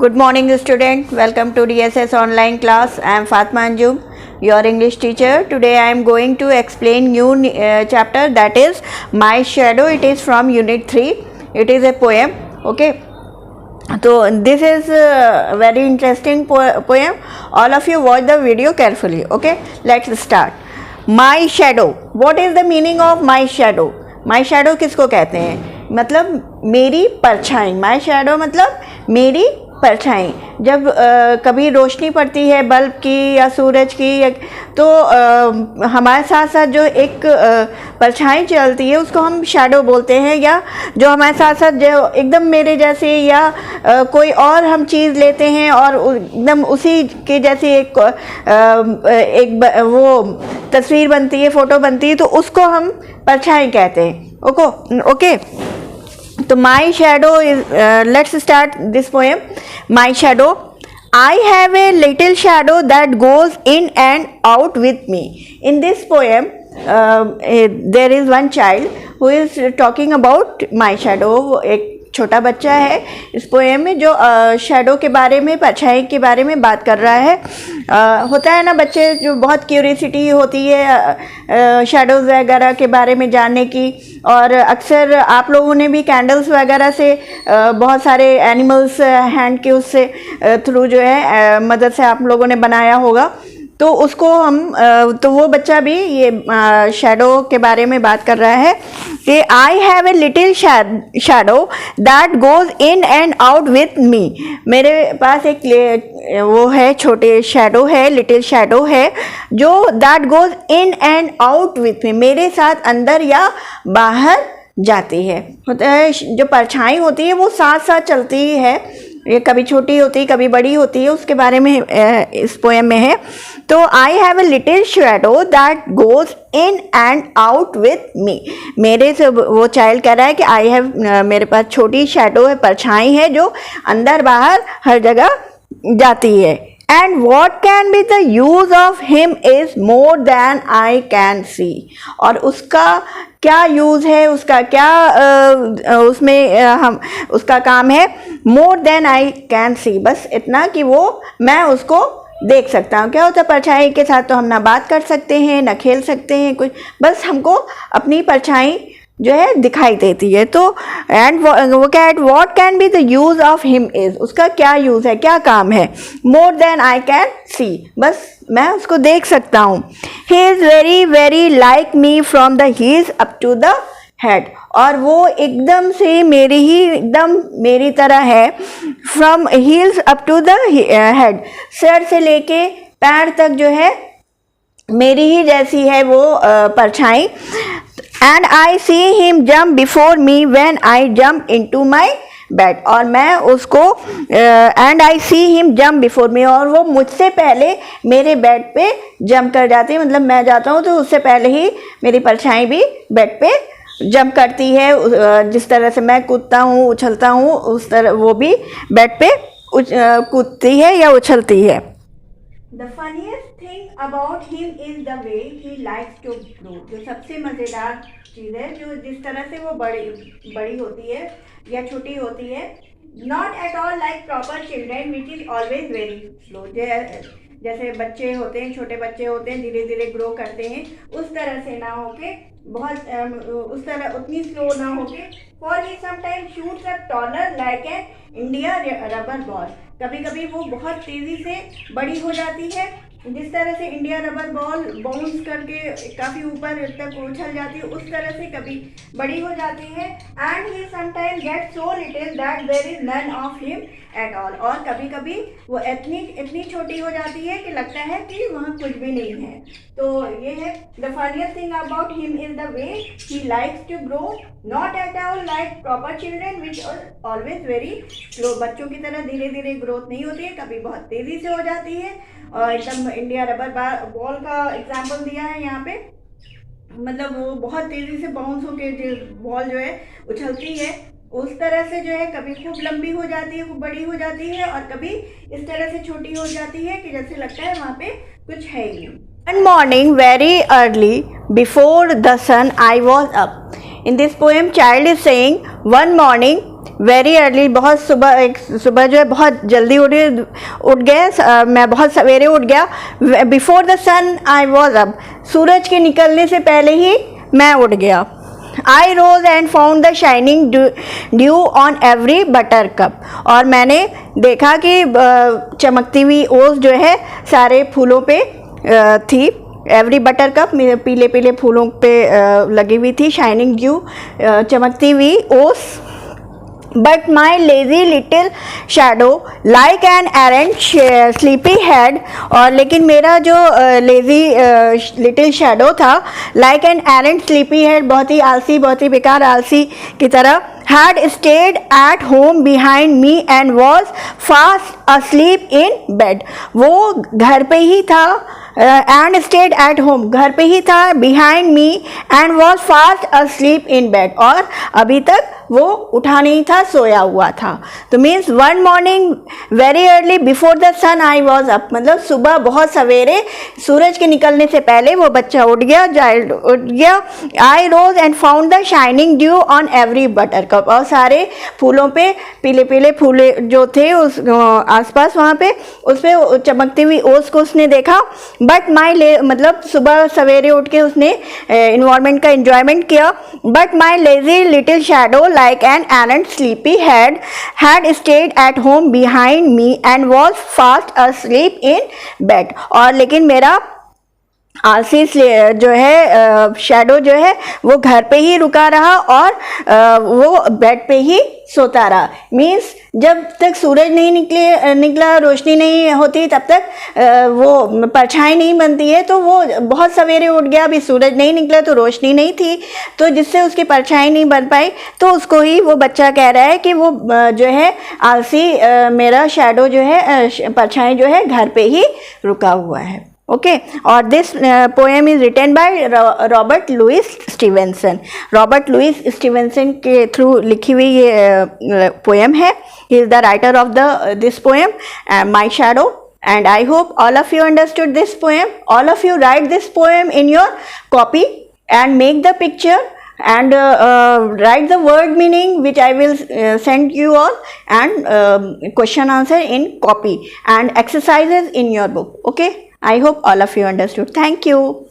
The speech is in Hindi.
Good morning student, welcome to DSS online class. I am Fatma Anjum, your English teacher. Today I am going to explain new chapter, that is My Shadow. It is from unit 3. It is a poem. Okay. So this is a very interesting poem. All of you watch the video carefully. Okay. Let's start. My shadow. What is the meaning of my shadow? My shadow किसको कहते हैं? मतलब मेरी परछाई. My shadow मतलब मेरी परछाई. जब कभी रोशनी पड़ती है बल्ब की या सूरज की तो हमारे साथ साथ जो एक परछाई चलती है उसको हम शैडो बोलते हैं, या जो हमारे साथ साथ जो एकदम मेरे जैसे या कोई और हम चीज़ लेते हैं और एकदम उसी के जैसे एक वो तस्वीर बनती है, फ़ोटो बनती है, तो उसको हम परछाई कहते हैं. ओके. तो my shadow is, let's start this poem. My shadow. I have a little shadow that goes in and out with me. In this poem, there is one child who is talking about my shadow. एक छोटा बच्चा है इस पोएम में जो शैडो के बारे में, परछाई के बारे में बात कर रहा है. होता है ना, बच्चे जो बहुत क्यूरियोसिटी होती है शैडोज़ वगैरह के बारे में जानने की, और अक्सर आप लोगों ने भी कैंडल्स वगैरह से बहुत सारे एनिमल्स हैंड के उससे थ्रू जो है मदद से आप लोगों ने बनाया होगा. तो उसको हम तो वो बच्चा भी ये शैडो के बारे में बात कर रहा है कि I have a little shadow that goes in and out with me. मेरे पास एक वो है, छोटे शैडो है, लिटिल शैडो है जो that goes in and out with me, मेरे साथ अंदर या बाहर जाती है. होता है जो परछाई होती है वो साथ साथ चलती है, ये कभी छोटी होती है कभी बड़ी होती है, उसके बारे में इस पोएम में है. तो I have a little shadow that goes in and out with me. मेरे से वो चाइल्ड कह रहा है कि आई हैव, मेरे पास छोटी शैडो है, परछाई है जो अंदर बाहर हर जगह जाती है. And what can be the use of him is more than I can see. और उसका क्या यूज़ है, उसका क्या उसमें हम उसका काम है more than I can see, बस इतना कि वो मैं उसको देख सकता हूँ. क्या होता है परछाई के साथ तो हम ना बात कर सकते हैं ना खेल सकते हैं कुछ, बस हमको अपनी परछाई जो है दिखाई देती है. तो एंड वो क्या है, what can be the use of him is, उसका क्या यूज़ है, क्या काम है. More then I can see, बस मैं उसको देख सकता हूँ. He is very very like me from the heels up to the head. और वो एकदम से मेरी ही, एकदम मेरी तरह है. From heels up to the head, सर से लेके पैर तक जो है मेरी ही जैसी है वो परछाई. And I see him jump before me when I jump into my bed. और मैं उसको and I see him jump before me, और वो मुझसे पहले मेरे बेड पे जंप कर जाती है. मतलब मैं जाता हूँ तो उससे पहले ही मेरी परछाई भी बेड पे जंप करती है. जिस तरह से मैं कूदता हूँ, उछलता हूँ, उस तरह वो भी बेड पे कूदती है या उछलती है. The funniest thing about him is the way he likes to grow. जो सबसे मज़ेदार चीज़ है, जो जिस तरह से वो बड़ी होती है या छोटी होती है. Not at all like proper children, which is always very slow. जैसे बच्चे होते हैं, छोटे बच्चे होते हैं, धीरे धीरे ग्रो करते हैं, उस तरह से ना होके, बहुत उस तरह उतनी स्लो ना होके. For he sometimes shoots up taller like an India rubber ball. कभी कभी वो बहुत तेज़ी से बड़ी हो जाती है, जिस तरह से इंडिया रबर बॉल बाउंस करके काफ़ी ऊपर तक उछल जाती है, उस तरह से कभी बड़ी हो जाती है. And he sometimes get so little that there is none of him at all. और कभी कभी वो इतनी छोटी हो जाती है कि लगता है कि वहाँ कुछ भी नहीं है. तो ये है the funniest thing about him is the way he likes to grow, not at all like proper children which always very slow. बच्चों की तरह धीरे धीरे ग्रोथ नहीं होती है, कभी बहुत तेज़ी से हो जाती है. और एकदम इंडिया रबर बॉल का एग्जाम्पल दिया है यहाँ पे. मतलब वो बहुत तेज़ी से बाउंस होके जो बॉल जो है उछलती है, उस तरह से जो है कभी खूब लंबी हो जाती है, खूब बड़ी हो जाती है, और कभी इस तरह से छोटी हो जाती है कि जैसे लगता है वहाँ पे कुछ है ही नहीं. One morning very early before the sun I was up. In this poem child is saying one morning very early, बहुत सुबह, एक सुबह जो है बहुत जल्दी उठ गए, मैं बहुत सवेरे उठ गया। Before the sun I was up, सूरज के निकलने से पहले ही मैं उठ गया। I rose and found the shining dew on every buttercup, और मैंने देखा कि चमकती हुई ओस जो है सारे फूलों पे थी। एवरी बटर कप पीले पीले फूलों पे लगी हुई थी, शाइनिंग ड्यू चमकती हुई ओस। But my lazy little shadow like an errant sleepy head, और लेकिन मेरा जो lazy little shadow था like an errant sleepy head, बहुत ही आलसी, बहुत ही बेकार आलसी की तरह, had stayed at home behind me and was fast asleep in bed, वो घर पे ही था and stayed at home, घर पे ही था, behind me and was fast asleep in bed, और अभी तक वो उठा नहीं था, सोया हुआ था। तो means one morning very early before the sun I was up, मतलब सुबह बहुत सवेरे सूरज के निकलने से पहले वो बच्चा उठ गया, चाइल्ड उठ गया। I rose and found the shining dew on every buttercup, और सारे फूलों पे पीले पीले फूले जो थे उस आसपास वहाँ पे उस पर चमकती हुई ओस को उसने देखा। बट माई मतलब सुबह सवेरे उठ के उसने इन्वायरमेंट का एंजॉयमेंट किया। But my lazy little shadow like an errant sleepy head had stayed at home behind me and was fast asleep in bed, और लेकिन मेरा आलसी जो है शैडो जो है वो घर पे ही रुका रहा और वो बेड पे ही सोता रहा। मीन्स जब तक सूरज नहीं निकला, रोशनी नहीं होती, तब तक वो परछाई नहीं बनती है। तो वो बहुत सवेरे उठ गया, अभी सूरज नहीं निकला तो रोशनी नहीं थी, तो जिससे उसकी परछाई नहीं बन पाई, तो उसको ही वो बच्चा कह रहा है कि वो जो है आलसी मेरा शैडो जो है, परछाई जो है घर पे ही रुका हुआ है। ओके, और this poem is written by Robert Louis Stevenson. Robert Louis Stevenson के थ्रू लिखी हुई ये पोएम है। He is the writer of this poem my Shadow, and I hope all of you understood this poem. All of you write this poem in your copy and make the picture and write the word meaning which I will send you all, and question answer in copy and exercises in your book. Okay, I hope all of you understood. Thank you.